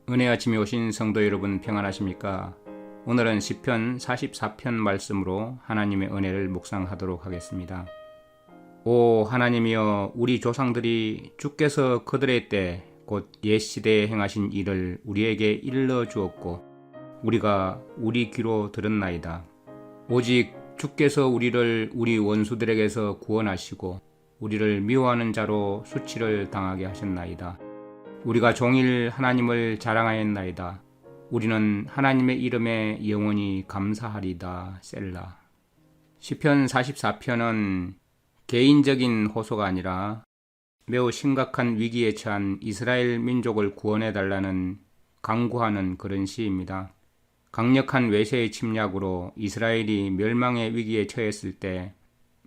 은혜 아침에 오신 성도 여러분 평안하십니까? 오늘은 시편 44편 말씀으로 하나님의 은혜를 묵상하도록 하겠습니다. 오 하나님이여, 우리 조상들이 주께서 그들의 때 곧 옛시대에 행하신 일을 우리에게 일러 주었고 우리가 우리 귀로 들었나이다. 오직 주께서 우리를 우리 원수들에게서 구원하시고 우리를 미워하는 자로 수치를 당하게 하셨나이다. 우리가 종일 하나님을 자랑하였나이다. 우리는 하나님의 이름에 영원히 감사하리다. 셀라. 시편 44편은 개인적인 호소가 아니라 매우 심각한 위기에 처한 이스라엘 민족을 구원해달라는 간구하는 그런 시입니다. 강력한 외세의 침략으로 이스라엘이 멸망의 위기에 처했을 때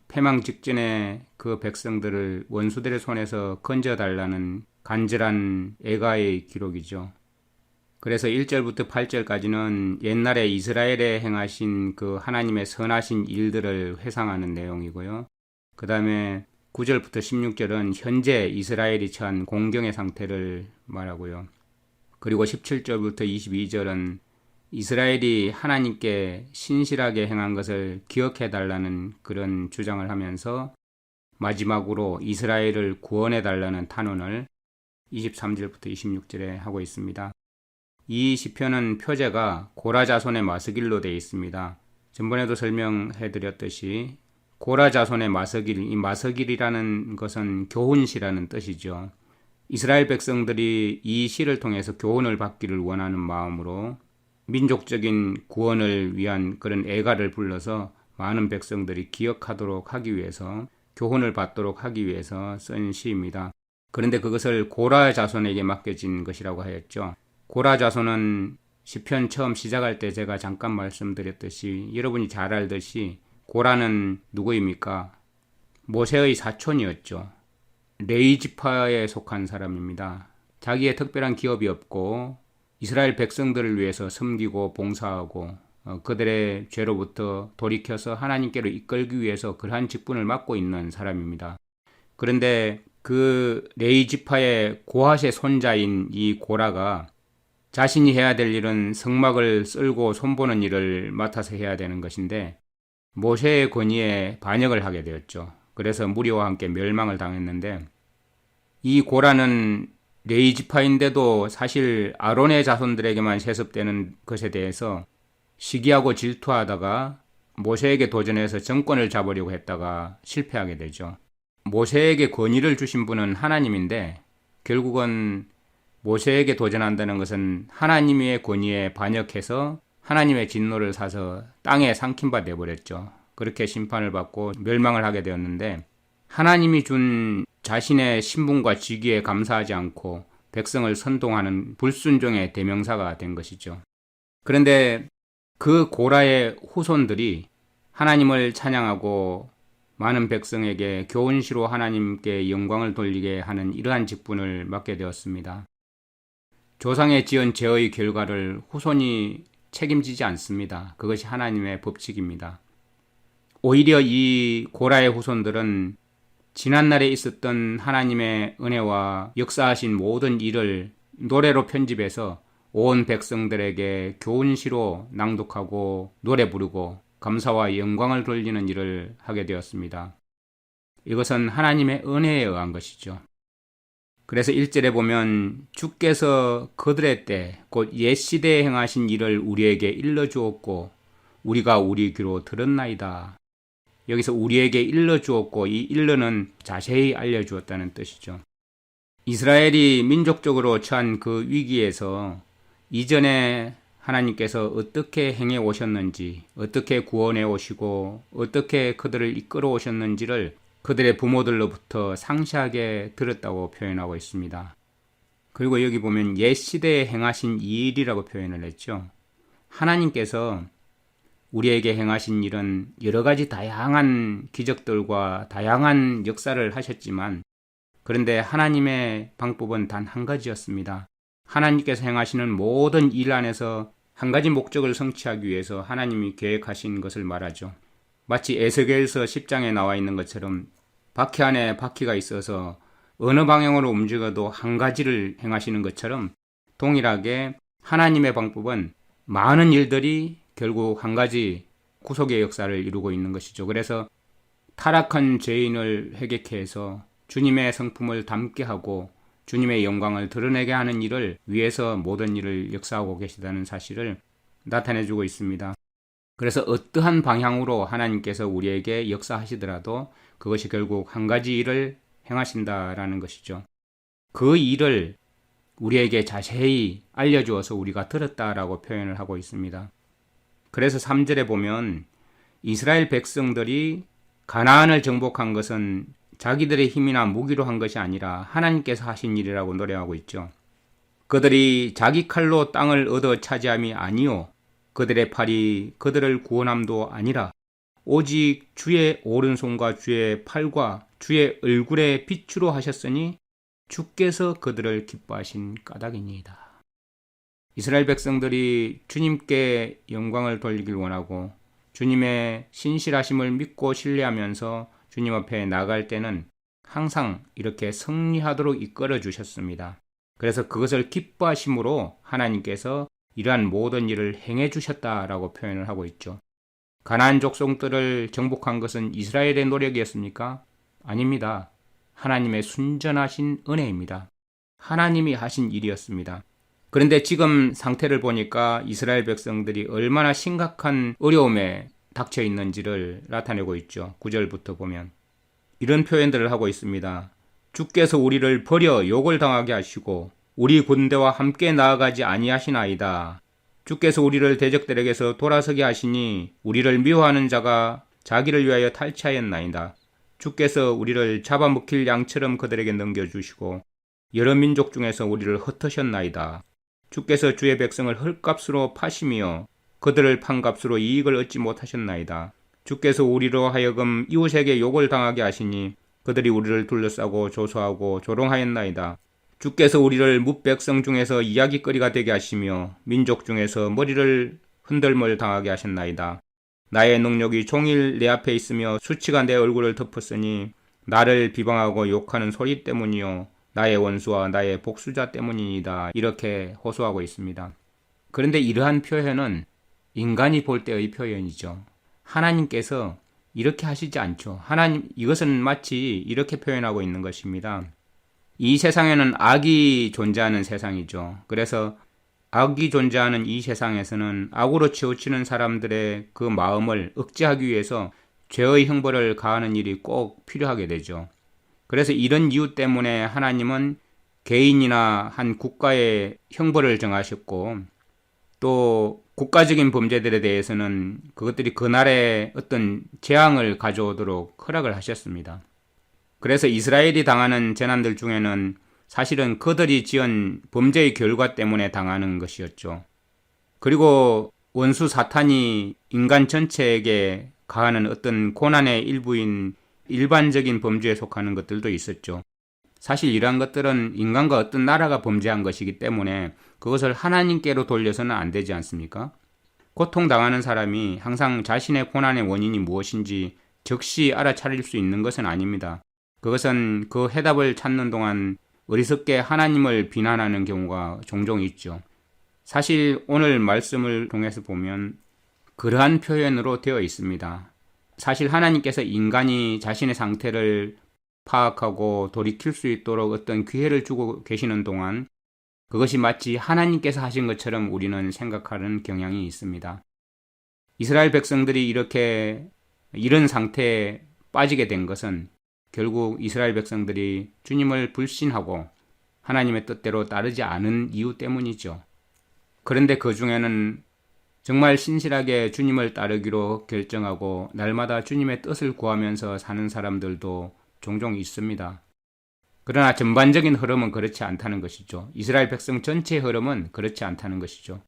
패망 직전에 그 백성들을 원수들의 손에서 건져달라는 간절한 애가의 기록이죠. 그래서 1절부터 8절까지는 옛날에 이스라엘에 행하신 그 하나님의 선하신 일들을 회상하는 내용이고요. 그 다음에 9절부터 16절은 현재 이스라엘이 처한 공경의 상태를 말하고요. 그리고 17절부터 22절은 이스라엘이 하나님께 신실하게 행한 것을 기억해달라는 그런 주장을 하면서 마지막으로 이스라엘을 구원해달라는 탄원을 23절부터 26절에 하고 있습니다. 이 시편은 표제가 고라 자손의 마스길로 되어 있습니다. 전번에도 설명해드렸듯이 고라 자손의 마스길, 이 마스길이라는 것은 교훈시라는 뜻이죠. 이스라엘 백성들이 이 시를 통해서 교훈을 받기를 원하는 마음으로 민족적인 구원을 위한 그런 애가를 불러서 많은 백성들이 기억하도록 하기 위해서, 교훈을 받도록 하기 위해서 쓴 시입니다. 그런데 그것을 고라 자손에게 맡겨진 것이라고 하였죠. 고라 자손은 시편 처음 시작할 때 제가 잠깐 말씀드렸듯이, 여러분이 잘 알듯이 고라는 누구입니까? 모세의 사촌이었죠. 레위 지파에 속한 사람입니다. 자기의 특별한 기업이 없고 이스라엘 백성들을 위해서 섬기고 봉사하고 그들의 죄로부터 돌이켜서 하나님께로 이끌기 위해서 그러한 직분을 맡고 있는 사람입니다. 그런데 그 레위 지파의 고핫의 손자인 이 고라가 자신이 해야 될 일은 성막을 쓸고 손보는 일을 맡아서 해야 되는 것인데 모세의 권위에 반역을 하게 되었죠. 그래서 무리와 함께 멸망을 당했는데, 이 고라는 레위 지파인데도 사실 아론의 자손들에게만 세습되는 것에 대해서 시기하고 질투하다가 모세에게 도전해서 정권을 잡으려고 했다가 실패하게 되죠. 모세에게 권위를 주신 분은 하나님인데 결국은 모세에게 도전한다는 것은 하나님의 권위에 반역해서 하나님의 진노를 사서 땅에 삼킨 바 되어버렸죠. 그렇게 심판을 받고 멸망을 하게 되었는데, 하나님이 준 자신의 신분과 직위에 감사하지 않고 백성을 선동하는 불순종의 대명사가 된 것이죠. 그런데 그 고라의 후손들이 하나님을 찬양하고 많은 백성에게 교훈시로 하나님께 영광을 돌리게 하는 이러한 직분을 맡게 되었습니다. 조상의 지은 죄의 결과를 후손이 책임지지 않습니다. 그것이 하나님의 법칙입니다. 오히려 이 고라의 후손들은 지난날에 있었던 하나님의 은혜와 역사하신 모든 일을 노래로 편집해서 온 백성들에게 교훈시로 낭독하고 노래 부르고 감사와 영광을 돌리는 일을 하게 되었습니다. 이것은 하나님의 은혜에 의한 것이죠. 그래서 1절에 보면 주께서 그들의 때 곧 옛시대에 행하신 일을 우리에게 일러주었고 우리가 우리 귀로 들었나이다. 여기서 우리에게 일러주었고, 이 일러는 자세히 알려주었다는 뜻이죠. 이스라엘이 민족적으로 처한 그 위기에서 이전에 하나님께서 어떻게 행해 오셨는지, 어떻게 구원해 오시고 어떻게 그들을 이끌어 오셨는지를 그들의 부모들로부터 상세하게 들었다고 표현하고 있습니다. 그리고 여기 보면 옛 시대에 행하신 일이라고 표현을 했죠. 하나님께서 우리에게 행하신 일은 여러 가지 다양한 기적들과 다양한 역사를 하셨지만, 그런데 하나님의 방법은 단 한 가지였습니다. 하나님께서 행하시는 모든 일 안에서 한 가지 목적을 성취하기 위해서 하나님이 계획하신 것을 말하죠. 마치 에스겔서 10장에 나와 있는 것처럼 바퀴 안에 바퀴가 있어서 어느 방향으로 움직여도 한 가지를 행하시는 것처럼 동일하게 하나님의 방법은 많은 일들이 결국 한 가지 구속의 역사를 이루고 있는 것이죠. 그래서 타락한 죄인을 회개케 해서 주님의 성품을 담게 하고 주님의 영광을 드러내게 하는 일을 위해서 모든 일을 역사하고 계시다는 사실을 나타내주고 있습니다. 그래서 어떠한 방향으로 하나님께서 우리에게 역사하시더라도 그것이 결국 한 가지 일을 행하신다라는 것이죠. 그 일을 우리에게 자세히 알려주어서 우리가 들었다라고 표현을 하고 있습니다. 그래서 3절에 보면 이스라엘 백성들이 가나안을 정복한 것은 자기들의 힘이나 무기로 한 것이 아니라 하나님께서 하신 일이라고 노래하고 있죠. 그들이 자기 칼로 땅을 얻어 차지함이 아니요 그들의 팔이 그들을 구원함도 아니라 오직 주의 오른손과 주의 팔과 주의 얼굴의 빛으로 하셨으니 주께서 그들을 기뻐하신 까닭이니이다. 이스라엘 백성들이 주님께 영광을 돌리길 원하고 주님의 신실하심을 믿고 신뢰하면서 주님 앞에 나갈 때는 항상 이렇게 승리하도록 이끌어 주셨습니다. 그래서 그것을 기뻐하심으로 하나님께서 이러한 모든 일을 행해 주셨다라고 표현을 하고 있죠. 가나안 족속들을 정복한 것은 이스라엘의 노력이었습니까? 아닙니다. 하나님의 순전하신 은혜입니다. 하나님이 하신 일이었습니다. 그런데 지금 상태를 보니까 이스라엘 백성들이 얼마나 심각한 어려움에 닥쳐 있는지를 나타내고 있죠. 9절부터 보면 이런 표현들을 하고 있습니다. 주께서 우리를 버려 욕을 당하게 하시고 우리 군대와 함께 나아가지 아니하시나이다. 주께서 우리를 대적들에게서 돌아서게 하시니 우리를 미워하는 자가 자기를 위하여 탈취하였나이다. 주께서 우리를 잡아먹힐 양처럼 그들에게 넘겨주시고 여러 민족 중에서 우리를 흩으셨나이다. 주께서 주의 백성을 헐값으로 파시며 그들을 판값으로 이익을 얻지 못하셨나이다. 주께서 우리로 하여금 이웃에게 욕을 당하게 하시니 그들이 우리를 둘러싸고 조소하고 조롱하였나이다. 주께서 우리를 뭇백성 중에서 이야기거리가 되게 하시며 민족 중에서 머리를 흔들물 당하게 하셨나이다. 나의 능력이 종일 내 앞에 있으며 수치가 내 얼굴을 덮었으니 나를 비방하고 욕하는 소리 때문이요 나의 원수와 나의 복수자 때문이다. 이렇게 호소하고 있습니다. 그런데 이러한 표현은 인간이 볼 때의 표현이죠. 하나님께서 이렇게 하시지 않죠. 이것은 마치 이렇게 표현하고 있는 것입니다. 이 세상에는 악이 존재하는 세상이죠. 그래서 악이 존재하는 이 세상에서는 악으로 치우치는 사람들의 그 마음을 억제하기 위해서 죄의 형벌을 가하는 일이 꼭 필요하게 되죠. 그래서 이런 이유 때문에 하나님은 개인이나 한 국가의 형벌을 정하셨고 또 국가적인 범죄들에 대해서는 그것들이 그날의 어떤 재앙을 가져오도록 허락을 하셨습니다. 그래서 이스라엘이 당하는 재난들 중에는 사실은 그들이 지은 범죄의 결과 때문에 당하는 것이었죠. 그리고 원수 사탄이 인간 전체에게 가하는 어떤 고난의 일부인 일반적인 범죄에 속하는 것들도 있었죠. 사실 이러한 것들은 인간과 어떤 나라가 범죄한 것이기 때문에 그것을 하나님께로 돌려서는 안 되지 않습니까? 고통당하는 사람이 항상 자신의 고난의 원인이 무엇인지 즉시 알아차릴 수 있는 것은 아닙니다. 그것은 그 해답을 찾는 동안 어리석게 하나님을 비난하는 경우가 종종 있죠. 사실 오늘 말씀을 통해서 보면 그러한 표현으로 되어 있습니다. 사실 하나님께서 인간이 자신의 상태를 파악하고 돌이킬 수 있도록 어떤 기회를 주고 계시는 동안 그것이 마치 하나님께서 하신 것처럼 우리는 생각하는 경향이 있습니다. 이스라엘 백성들이 이런 상태에 빠지게 된 것은 결국 이스라엘 백성들이 주님을 불신하고 하나님의 뜻대로 따르지 않은 이유 때문이죠. 그런데 그 중에는 정말 신실하게 주님을 따르기로 결정하고 날마다 주님의 뜻을 구하면서 사는 사람들도 종종 있습니다. 그러나 전반적인 흐름은 그렇지 않다는 것이죠. 이스라엘 백성 전체의 흐름은 그렇지 않다는 것이죠.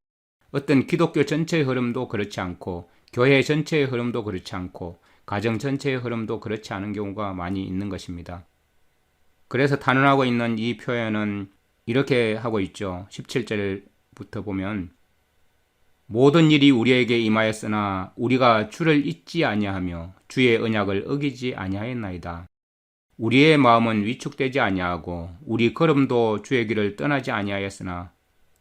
어떤 기독교 전체의 흐름도 그렇지 않고 교회 전체의 흐름도 그렇지 않고 가정 전체의 흐름도 그렇지 않은 경우가 많이 있는 것입니다. 그래서 단언하고 있는 이 표현은 이렇게 하고 있죠. 17절부터 보면 모든 일이 우리에게 임하였으나 우리가 주를 잊지 아니하며 주의 언약을 어기지 아니하였나이다. 우리의 마음은 위축되지 아니하고 우리 걸음도 주의 길을 떠나지 아니하였으나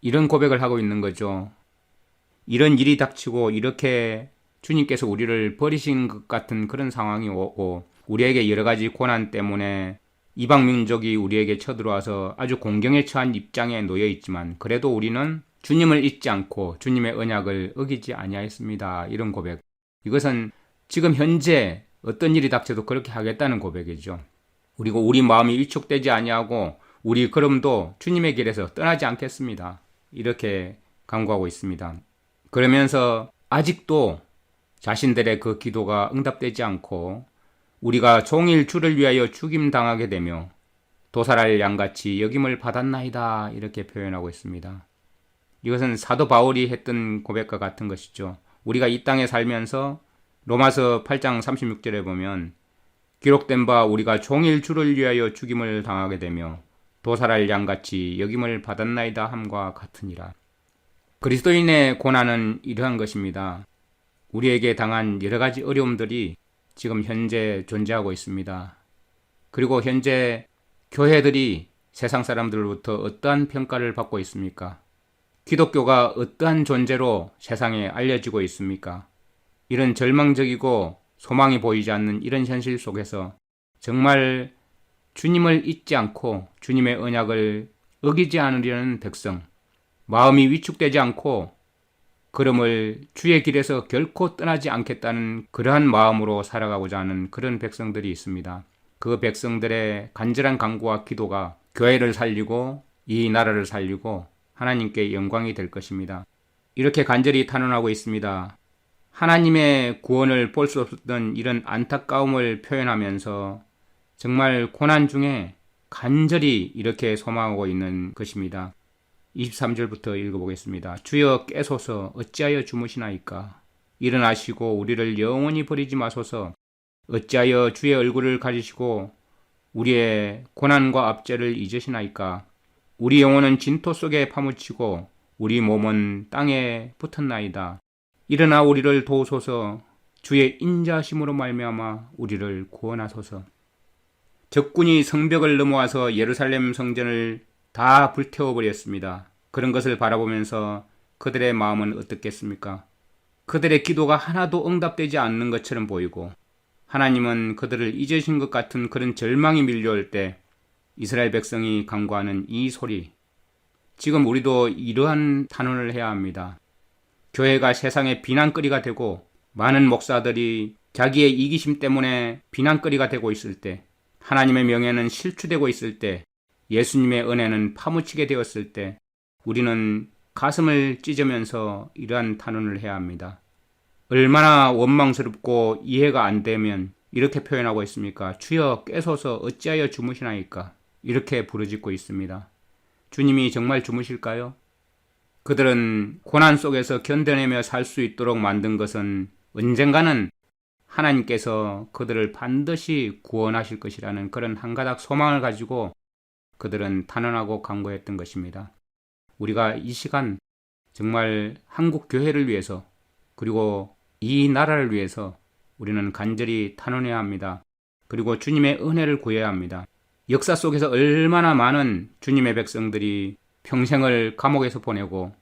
이런 고백을 하고 있는 거죠. 이런 일이 닥치고 이렇게 주님께서 우리를 버리신 것 같은 그런 상황이 오고 우리에게 여러 가지 고난 때문에 이방 민족이 우리에게 쳐들어와서 아주 공경에 처한 입장에 놓여 있지만 그래도 우리는 주님을 잊지 않고 주님의 언약을 어기지 아니하였습니다. 이런 고백. 이것은 지금 현재 어떤 일이 닥쳐도 그렇게 하겠다는 고백이죠. 그리고 우리 마음이 위축되지 아니하고 우리 걸음도 주님의 길에서 떠나지 않겠습니다. 이렇게 강구하고 있습니다. 그러면서 아직도 자신들의 그 기도가 응답되지 않고 우리가 종일 주를 위하여 죽임당하게 되며 도살할 양같이 여김을 받았나이다 이렇게 표현하고 있습니다. 이것은 사도 바울이 했던 고백과 같은 것이죠. 우리가 이 땅에 살면서 로마서 8장 36절에 보면 기록된 바 우리가 종일 주를 위하여 죽임을 당하게 되며 도살할 양같이 여김을 받았나이다 함과 같으니라. 그리스도인의 고난은 이러한 것입니다. 우리에게 당한 여러 가지 어려움들이 지금 현재 존재하고 있습니다. 그리고 현재 교회들이 세상 사람들로부터 어떠한 평가를 받고 있습니까? 기독교가 어떠한 존재로 세상에 알려지고 있습니까? 이런 절망적이고 소망이 보이지 않는 이런 현실 속에서 정말 주님을 잊지 않고 주님의 언약을 어기지 않으려는 백성, 마음이 위축되지 않고 걸음을 주의 길에서 결코 떠나지 않겠다는 그러한 마음으로 살아가고자 하는 그런 백성들이 있습니다. 그 백성들의 간절한 간구와 기도가 교회를 살리고 이 나라를 살리고 하나님께 영광이 될 것입니다. 이렇게 간절히 탄원하고 있습니다. 하나님의 구원을 볼 수 없었던 이런 안타까움을 표현하면서 정말 고난 중에 간절히 이렇게 소망하고 있는 것입니다. 23절부터 읽어보겠습니다. 주여 깨소서 어찌하여 주무시나이까? 일어나시고 우리를 영원히 버리지 마소서. 어찌하여 주의 얼굴을 가리시고 우리의 고난과 압제를 잊으시나이까? 우리 영혼은 진토 속에 파묻히고 우리 몸은 땅에 붙었나이다. 일어나 우리를 도우소서. 주의 인자하심으로 말미암아 우리를 구원하소서. 적군이 성벽을 넘어와서 예루살렘 성전을 다 불태워버렸습니다. 그런 것을 바라보면서 그들의 마음은 어떻겠습니까? 그들의 기도가 하나도 응답되지 않는 것처럼 보이고 하나님은 그들을 잊으신 것 같은 그런 절망이 밀려올 때 이스라엘 백성이 간구하는 이 소리, 지금 우리도 이러한 탄원을 해야 합니다. 교회가 세상의 비난거리가 되고 많은 목사들이 자기의 이기심 때문에 비난거리가 되고 있을 때, 하나님의 명예는 실추되고 있을 때, 예수님의 은혜는 파묻히게 되었을 때 우리는 가슴을 찢으면서 이러한 탄원을 해야 합니다. 얼마나 원망스럽고 이해가 안 되면 이렇게 표현하고 있습니까? 주여 깨소서 어찌하여 주무시나이까? 이렇게 부르짖고 있습니다. 주님이 정말 주무실까요? 그들은 고난 속에서 견뎌내며 살 수 있도록 만든 것은 언젠가는 하나님께서 그들을 반드시 구원하실 것이라는 그런 한 가닥 소망을 가지고 그들은 탄원하고 간구했던 것입니다. 우리가 이 시간 정말 한국 교회를 위해서 그리고 이 나라를 위해서 우리는 간절히 탄원해야 합니다. 그리고 주님의 은혜를 구해야 합니다. 역사 속에서 얼마나 많은 주님의 백성들이 평생을 감옥에서 보내고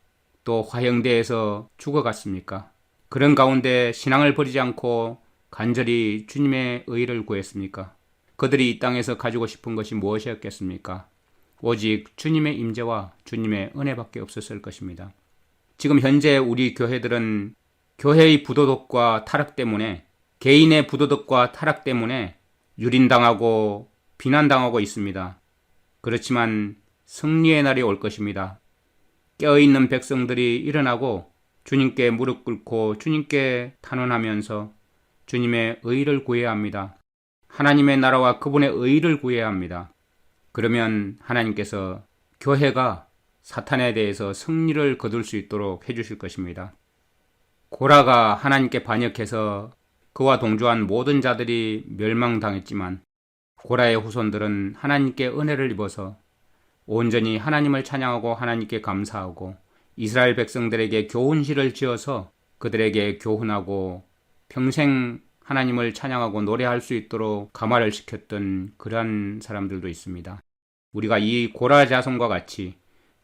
또 화형대에서 죽어갔습니까? 그런 가운데 신앙을 버리지 않고 간절히 주님의 의를 구했습니까? 그들이 이 땅에서 가지고 싶은 것이 무엇이었겠습니까? 오직 주님의 임재와 주님의 은혜밖에 없었을 것입니다. 지금 현재 우리 교회들은 교회의 부도덕과 타락 때문에, 개인의 부도덕과 타락 때문에 유린당하고 비난당하고 있습니다. 그렇지만 승리의 날이 올 것입니다. 깨어있는 백성들이 일어나고 주님께 무릎 꿇고 주님께 탄원하면서 주님의 의를 구해야 합니다. 하나님의 나라와 그분의 의를 구해야 합니다. 그러면 하나님께서 교회가 사탄에 대해서 승리를 거둘 수 있도록 해주실 것입니다. 고라가 하나님께 반역해서 그와 동조한 모든 자들이 멸망당했지만 고라의 후손들은 하나님께 은혜를 입어서 온전히 하나님을 찬양하고 하나님께 감사하고 이스라엘 백성들에게 교훈시를 지어서 그들에게 교훈하고 평생 하나님을 찬양하고 노래할 수 있도록 감화를 시켰던 그러한 사람들도 있습니다. 우리가 이 고라 자손과 같이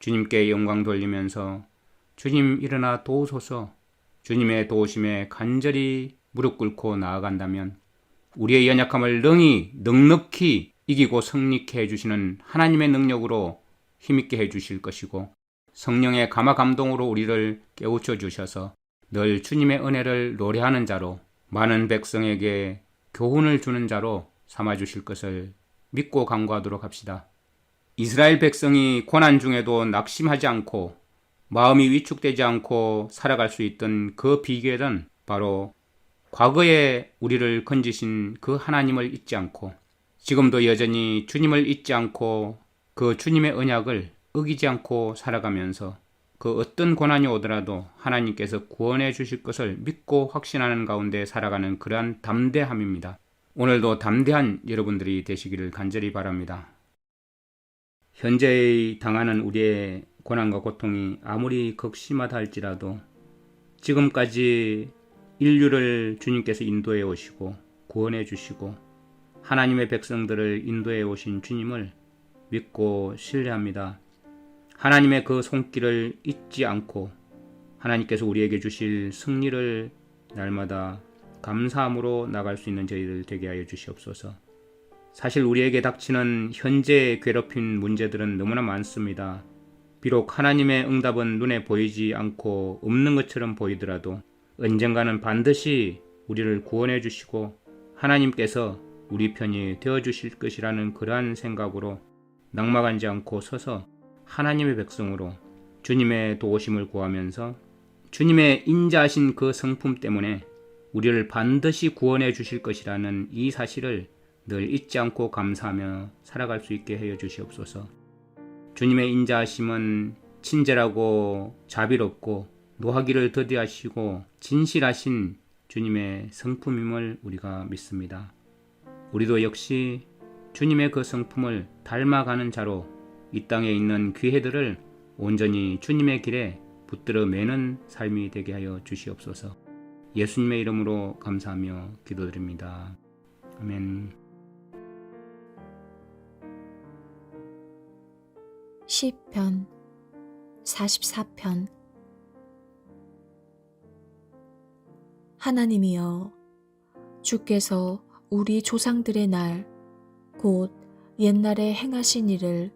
주님께 영광 돌리면서 주님 일어나 도우소서, 주님의 도우심에 간절히 무릎 꿇고 나아간다면 우리의 연약함을 넉넉히 이기고 승리케 해주시는 하나님의 능력으로 힘있게 해주실 것이고, 성령의 감화 감동으로 우리를 깨우쳐 주셔서 늘 주님의 은혜를 노래하는 자로, 많은 백성에게 교훈을 주는 자로 삼아주실 것을 믿고 간구하도록 합시다. 이스라엘 백성이 고난 중에도 낙심하지 않고 마음이 위축되지 않고 살아갈 수 있던 그 비결은 바로 과거에 우리를 건지신 그 하나님을 잊지 않고, 지금도 여전히 주님을 잊지 않고 그 주님의 언약을 어기지 않고 살아가면서 그 어떤 고난이 오더라도 하나님께서 구원해 주실 것을 믿고 확신하는 가운데 살아가는 그러한 담대함입니다. 오늘도 담대한 여러분들이 되시기를 간절히 바랍니다. 현재 당하는 우리의 고난과 고통이 아무리 극심하다 할지라도 지금까지 인류를 주님께서 인도해 오시고 구원해 주시고 하나님의 백성들을 인도해 오신 주님을 믿고 신뢰합니다. 하나님의 그 손길을 잊지 않고 하나님께서 우리에게 주실 승리를 날마다 감사함으로 나갈 수 있는 저희들 되게 하여 주시옵소서. 사실 우리에게 닥치는 현재 괴롭힌 문제들은 너무나 많습니다. 비록 하나님의 응답은 눈에 보이지 않고 없는 것처럼 보이더라도 언젠가는 반드시 우리를 구원해 주시고 하나님께서 우리 편이 되어 주실 것이라는 그러한 생각으로 낙망하지 않고 서서 하나님의 백성으로 주님의 도우심을 구하면서 주님의 인자하신 그 성품 때문에 우리를 반드시 구원해 주실 것이라는 이 사실을 늘 잊지 않고 감사하며 살아갈 수 있게 하여 주시옵소서. 주님의 인자하심은 친절하고 자비롭고 노하기를 더디하시고 진실하신 주님의 성품임을 우리가 믿습니다. 우리도 역시 주님의 그 성품을 닮아가는 자로 이 땅에 있는 귀회들을 온전히 주님의 길에 붙들어 매는 삶이 되게 하여 주시옵소서. 예수님의 이름으로 감사하며 기도드립니다. 아멘. 시편 44편. 하나님이여, 주께서 우리 조상들의 날, 곧 옛날에 행하신 일을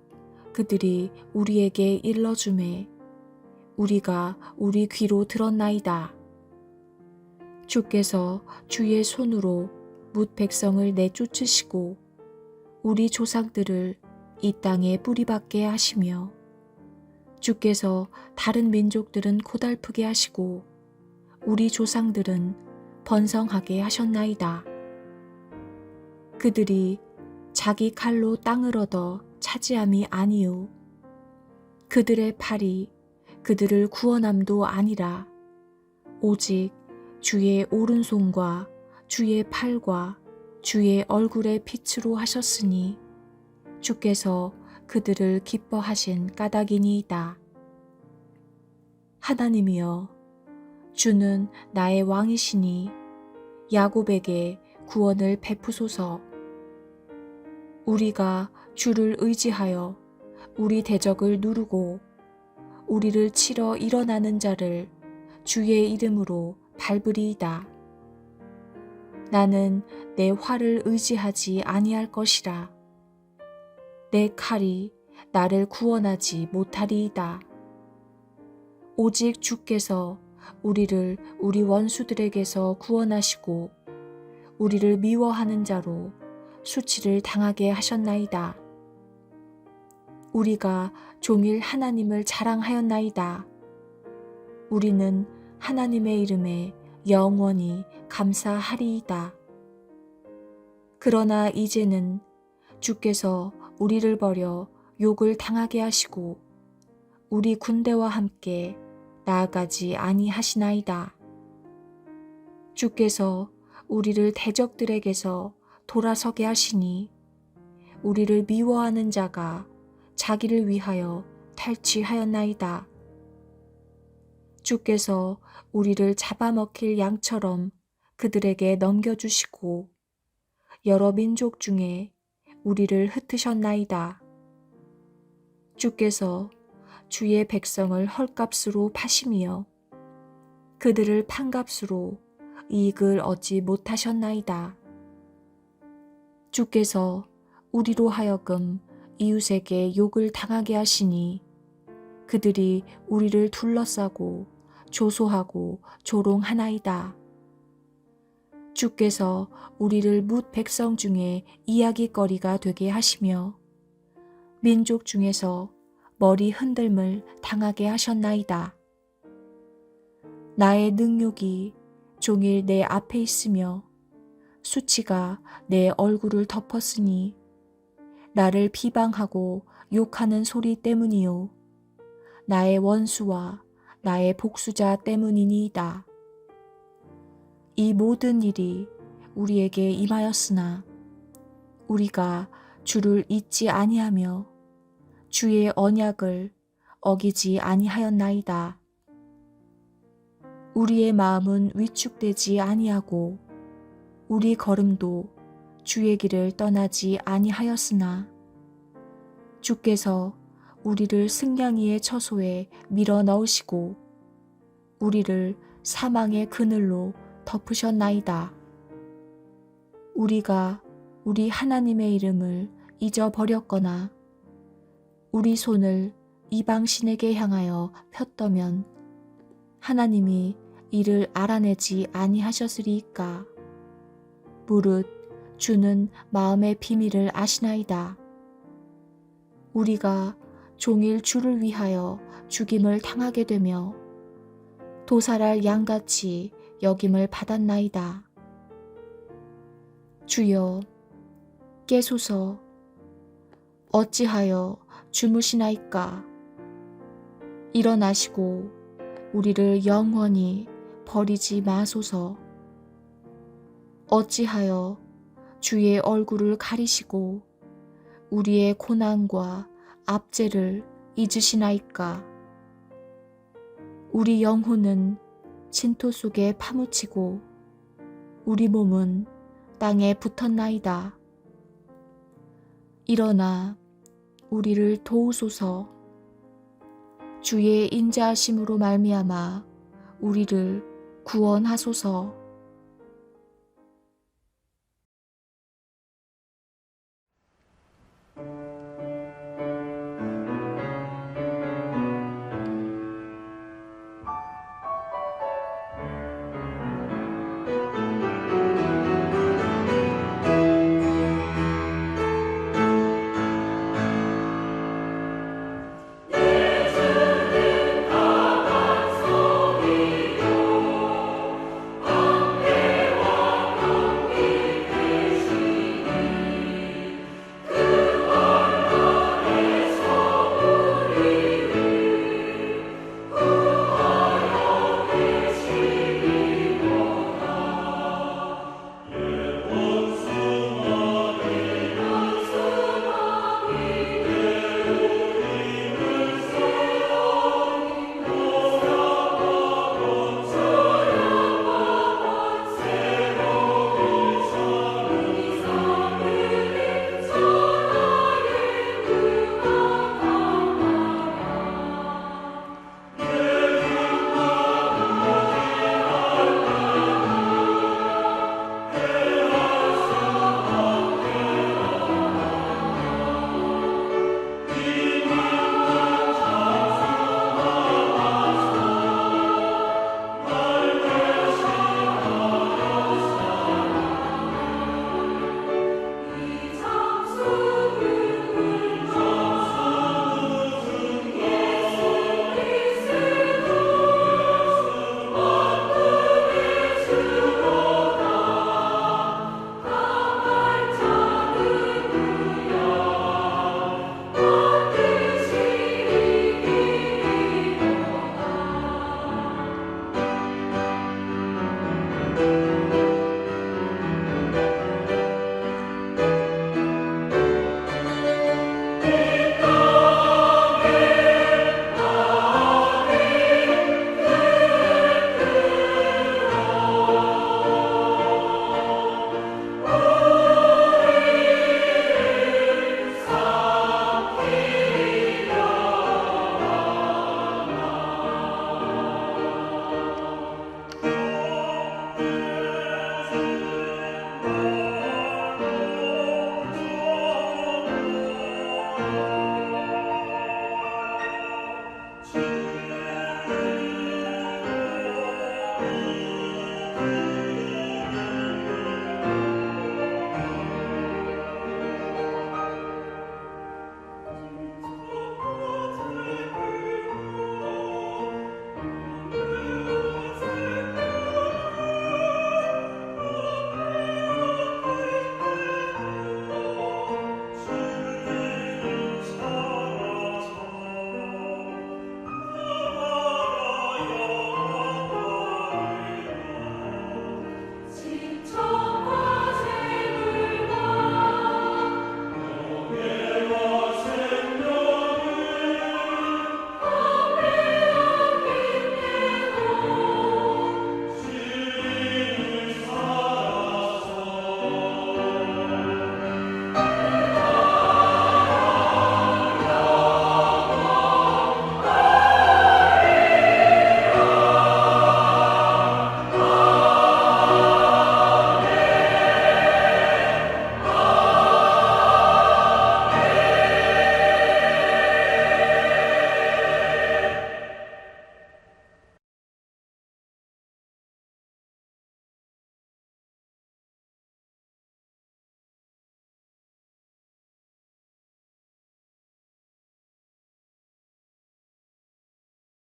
그들이 우리에게 일러주매 우리가 우리 귀로 들었나이다. 주께서 주의 손으로 뭇 백성을 내쫓으시고 우리 조상들을 이 땅에 뿌리박게 하시며, 주께서 다른 민족들은 고달프게 하시고 우리 조상들은 번성하게 하셨나이다. 그들이 자기 칼로 땅을 얻어 차지함이 아니요, 그들의 팔이 그들을 구원함도 아니라 오직 주의 오른손과 주의 팔과 주의 얼굴의 빛으로 하셨으니 주께서 그들을 기뻐하신 까닭이니이다. 하나님이여, 주는 나의 왕이시니 야곱에게 구원을 베푸소서. 우리가 주를 의지하여 우리 대적을 누르고 우리를 치러 일어나는 자를 주의 이름으로 밟으리이다. 나는 내 활을 의지하지 아니할 것이라. 내 칼이 나를 구원하지 못하리이다. 오직 주께서 우리를 우리 원수들에게서 구원하시고 우리를 미워하는 자로 수치를 당하게 하셨나이다. 우리가 종일 하나님을 자랑하였나이다. 우리는 하나님의 이름에 영원히 감사하리이다. 그러나 이제는 주께서 우리를 버려 욕을 당하게 하시고 우리 군대와 함께 나아가지 아니하시나이다. 주께서 우리를 대적들에게서 돌아서게 하시니 우리를 미워하는 자가 자기를 위하여 탈취하였나이다. 주께서 우리를 잡아먹힐 양처럼 그들에게 넘겨주시고 여러 민족 중에 우리를 흩으셨나이다. 주께서 주의 백성을 헐값으로 파심이여 그들을 판값으로 이익을 얻지 못하셨나이다. 주께서 우리로 하여금 이웃에게 욕을 당하게 하시니 그들이 우리를 둘러싸고 조소하고 조롱하나이다. 주께서 우리를 뭇 백성 중에 이야기거리가 되게 하시며 민족 중에서 머리 흔들림을 당하게 하셨나이다. 나의 능욕이 종일 내 앞에 있으며 수치가 내 얼굴을 덮었으니 나를 비방하고 욕하는 소리 때문이요 나의 원수와 나의 복수자 때문이니이다. 이 모든 일이 우리에게 임하였으나 우리가 주를 잊지 아니하며 주의 언약을 어기지 아니하였나이다. 우리의 마음은 위축되지 아니하고 우리 걸음도 주의 길을 떠나지 아니하였으나 주께서 우리를 승냥이의 처소에 밀어 넣으시고 우리를 사망의 그늘로 덮으셨나이다. 우리가 우리 하나님의 이름을 잊어버렸거나 우리 손을 이방신에게 향하여 폈더면 하나님이 이를 알아내지 아니하셨으리이까. 무릇 주는 마음의 비밀을 아시나이다. 우리가 종일 주를 위하여 죽임을 당하게 되며 도살할 양같이 여김을 받았나이다. 주여 깨소서. 어찌하여 주무시나이까. 일어나시고 우리를 영원히 버리지 마소서. 어찌하여 주의 얼굴을 가리시고 우리의 고난과 압제를 잊으시나이까. 우리 영혼은 진토 속에 파묻히고 우리 몸은 땅에 붙었나이다. 일어나 우리를 도우소서. 주의 인자하심으로 말미암아 우리를 구원하소서.